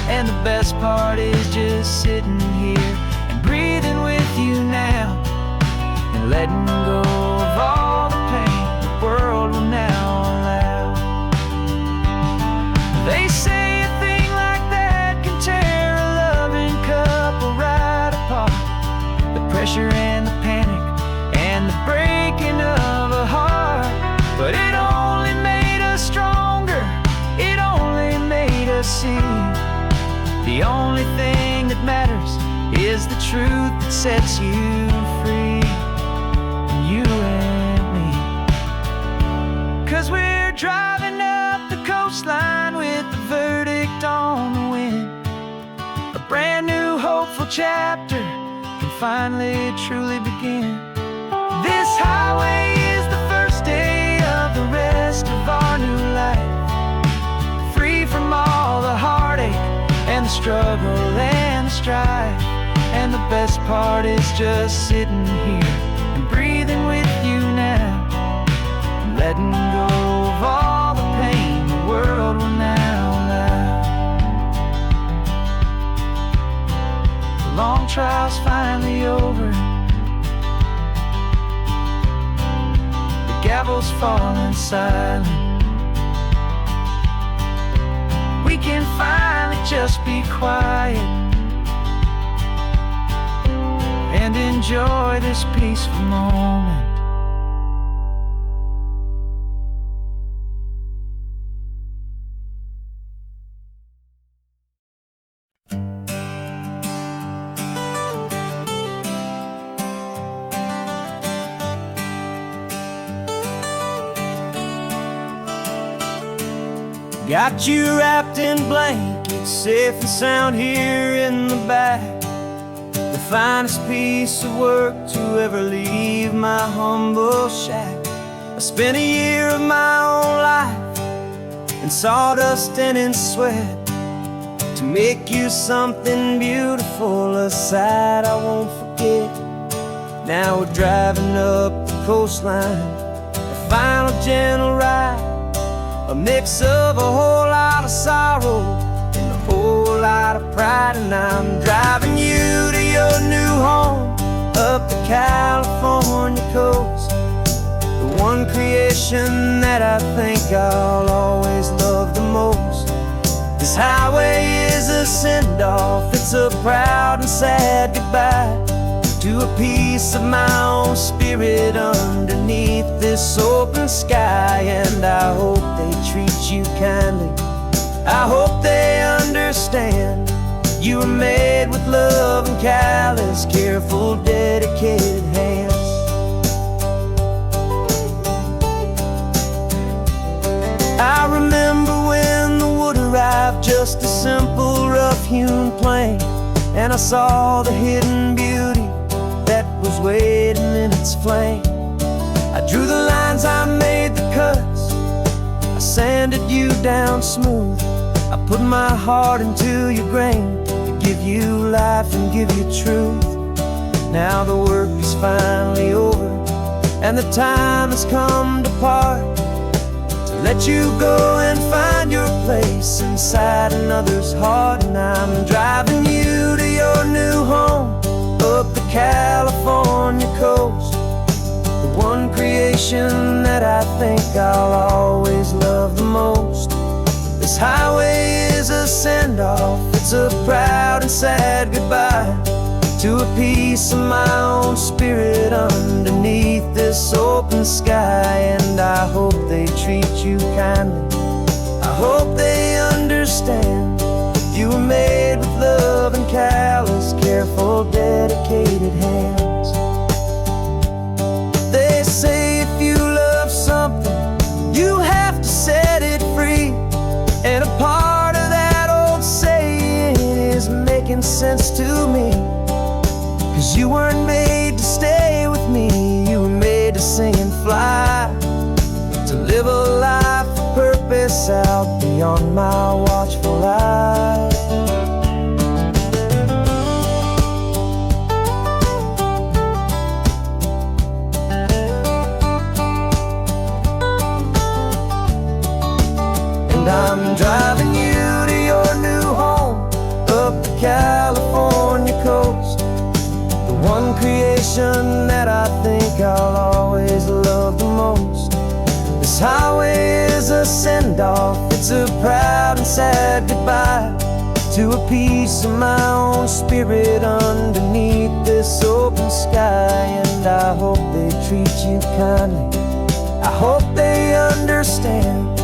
And the best part is just sitting here and breathing with you now, and letting go of all the pain the world will now allow. They say a thing like that can tear a loving couple right apart. The pressure and the panic and the breaking of a heart. But it only made us stronger, it only made us see the only thing that matters is the truth that sets you free, you and me. 'Cause we're driving up the coastline with the verdict on chapter can finally truly begin. This highway is the first day of the rest of our new life, free from all the heartache and the struggle and the strife. And the best part is just sitting here and breathing with you now, and letting go of all the pain the world will now allow. The long trial's finally over, the gavel's falling silent. We can finally just be quiet and enjoy this peaceful moment. Got you wrapped in blankets, safe and sound here in the back. The finest piece of work to ever leave my humble shack. I spent a year of my own life in sawdust and in sweat to make you something beautiful, a sight I won't forget. Now we're driving up the coastline, a final gentle ride, a mix of a whole lot of sorrow and a whole lot of pride. And I'm driving you to your new home up the California coast, the one creation that I think I'll always love the most. This highway is a send-off, it's a proud and sad goodbye to a piece of my own spirit underneath this open sky. And I hope they treat you kindly, I hope they understand you were made with love and callous, careful, dedicated hands. I remember when the wood arrived, just a simple rough-hewn plank, and I saw the hidden beauty that was waiting in its flame. I drew the lines, I made the cuts, I sanded you down smooth. I put my heart into your grain to give you life and give you truth. Now the work is finally over, and the time has come to part, to let you go and find your place inside another's heart. And I'm driving you to your new home up the California coast, the one creation that I think I'll always love the most. This highway is a send-off, it's a proud and sad goodbye to a piece of my own spirit underneath this open sky. And I hope they treat you kindly, I hope they understand you were made with love and callous, careful, dedicated hands. They say if you love something, you have to set it free. And a part of that old saying is making sense to me, 'cause you weren't made to stay with me, you were made to sing and fly, to live a life of purpose out beyond my watchful eye. And I'm driving you to your new home up the California coast, the one creation that I think I'll always love the most. This highway is a send-off, it's a proud and sad goodbye to a piece of my own spirit underneath this open sky. And I hope they treat you kindly, I hope they understand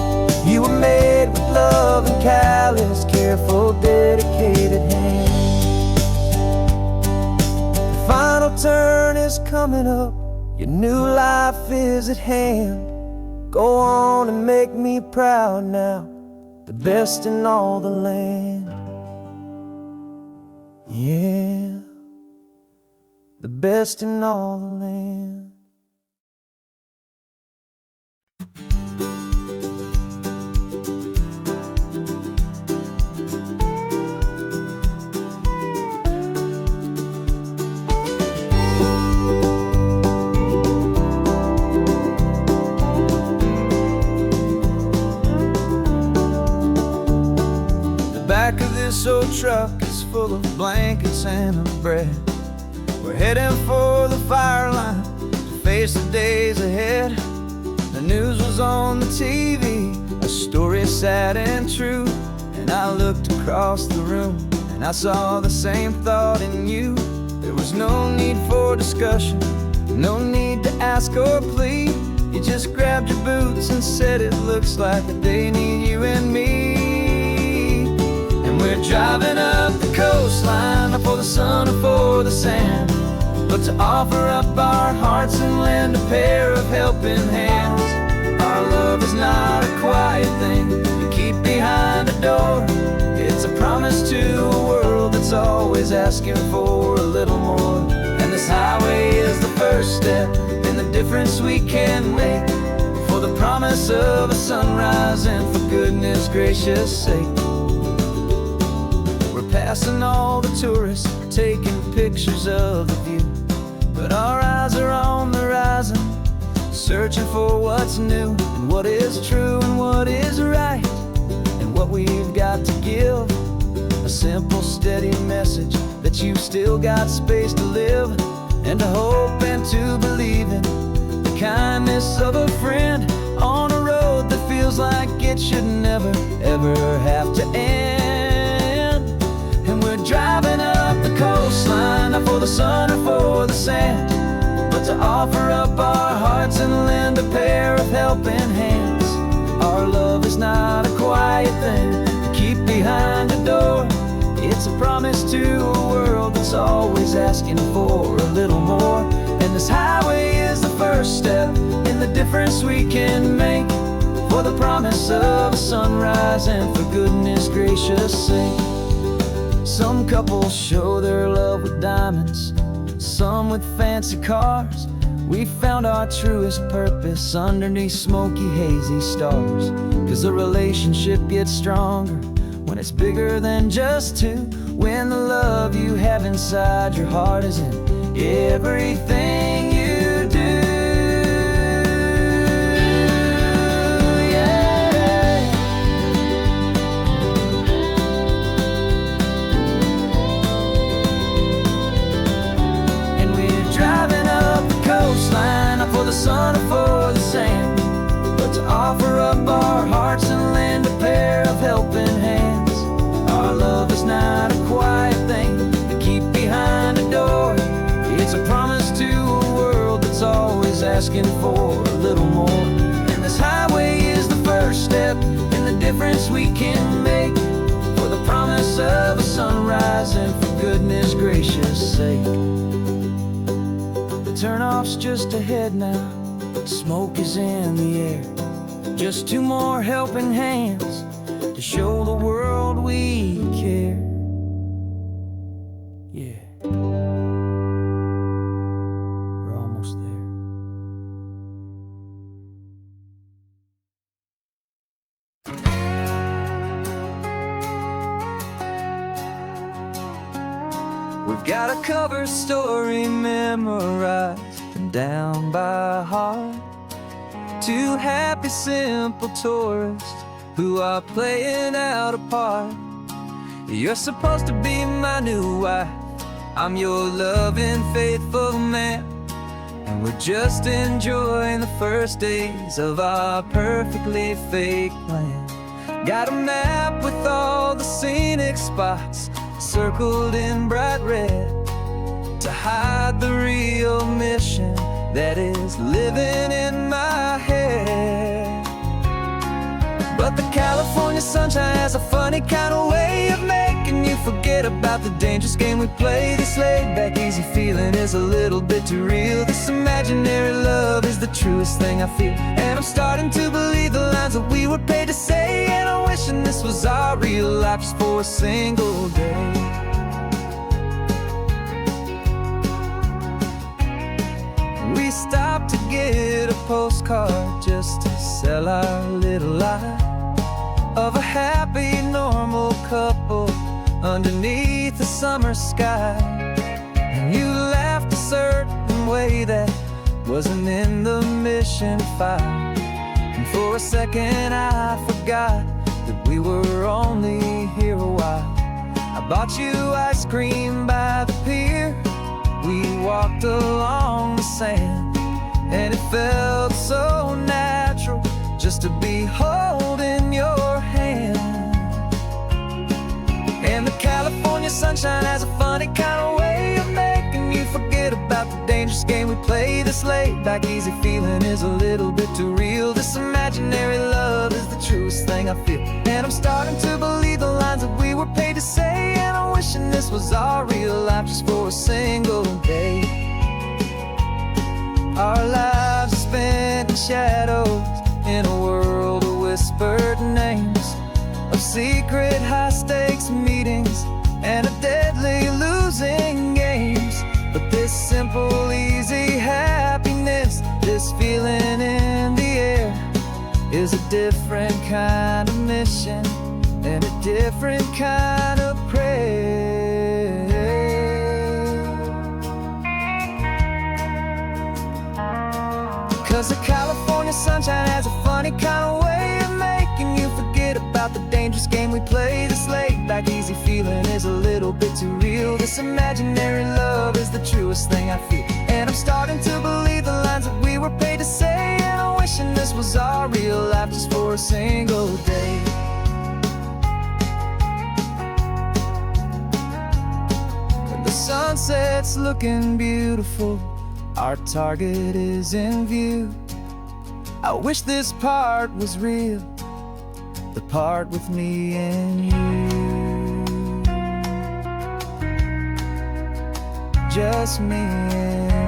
you were made with love and callous, careful, dedicated hands. The final turn is coming up, your new life is at hand. Go on and make me proud now, the best in all the land. Yeah, the best in all the land. The back of this old truck is full of blankets and of bread. We're heading for the fire line to face the days ahead. The news was on the TV, a story sad and true. And I looked across the room and I saw the same thought in you. There was no need for discussion, no need to ask or plead. You just grabbed your boots and said it looks like a day need you and me. And we're driving up the coastline, not for the sun or for the sand, but to offer up our hearts and lend a pair of helping hands. Our love is not a quiet thing you keep behind a door. It's a promise to a world that's always asking for a little more. And this highway is the first step in the difference we can make, for the promise of a sunrise and for goodness gracious sake. We're passing all the tourists, taking pictures of the view, but our eyes are on the horizon, searching for what's new and what is true and what is right, and what we've got to give. A simple, steady message that you've still got space to live, and to hope and to believe in the kindness of a friend on a road that feels like it should never, ever have to end. And we're driving up the coastline, not for the sun or for the sand, but to offer up our hearts and lend a pair of helping hands. Our love is not a quiet thing to keep behind a door. It's a promise to a world that's always asking for a little more. And this highway is the first step in the difference we can make, for the promise of a sunrise and for goodness gracious sake. Some couples show their love with diamonds, some with fancy cars. We found our truest purpose underneath smoky, hazy stars. 'Cause a relationship gets stronger when it's bigger than just two, when the love you have inside your heart is in everything you do. Yeah. And we're driving up the coastline, not for the sun or for the sand, but to offer up our hearts and lend a pair of helping hands. Our love is not a quiet thing to keep behind a door. It's a promise to a world that's always asking for a little more. And this highway is the first step in the difference we can make, for the promise of a sunrise and for goodness gracious sake. The turnoff's just ahead now, smoke is in the air. Just two more helping hands to show the world we care. Yeah, we're almost there. We've got a cover story memorized and down by heart. Two happy, simple tourists who are playing out a part. You're supposed to be my new wife, I'm your loving, faithful man, and we're just enjoying the first days of our perfectly fake plan. Got a map with all the scenic spots circled in bright red, to hide the real mission that is living in my head. But the California sunshine has a funny kind of way of making you forget about the dangerous game we play. This laid-back, easy feeling is a little bit too real. This imaginary love is the truest thing I feel, and I'm starting to believe the lines that we were paid to say. And I'm wishing this was our real life just for a single day. postcard just to sell our little lie of a happy, normal couple underneath the summer sky. And you laughed a certain way that wasn't in the mission file. And for a second I forgot that we were only here a while. I bought you ice cream by the pier. We walked along the sand, and it felt so natural just to be holding your hand. And the California sunshine has a funny kind of way of making you forget about the dangerous game we play. This laid back easy feeling is a little bit too real. This imaginary love is the truest thing I feel. And I'm starting to believe the lines that we were paid to say. And I'm wishing this was our real life just for a single day. Our lives are spent in shadows, in a world of whispered names, of secret high-stakes meetings and of deadly losing games. But this simple, easy happiness, this feeling in the air, is a different kind of mission and a different kind of prayer. 'Cause the California sunshine has a funny kind of way of making you forget about the dangerous game we play. This laid back easy feeling is a little bit too real. This imaginary love is the truest thing I feel. And I'm starting to believe the lines that we were paid to say. And I'm wishing this was our real life just for a single day. When the sunset's looking beautiful, our target is in view. I wish this part was real, the part with me and you, just me and you.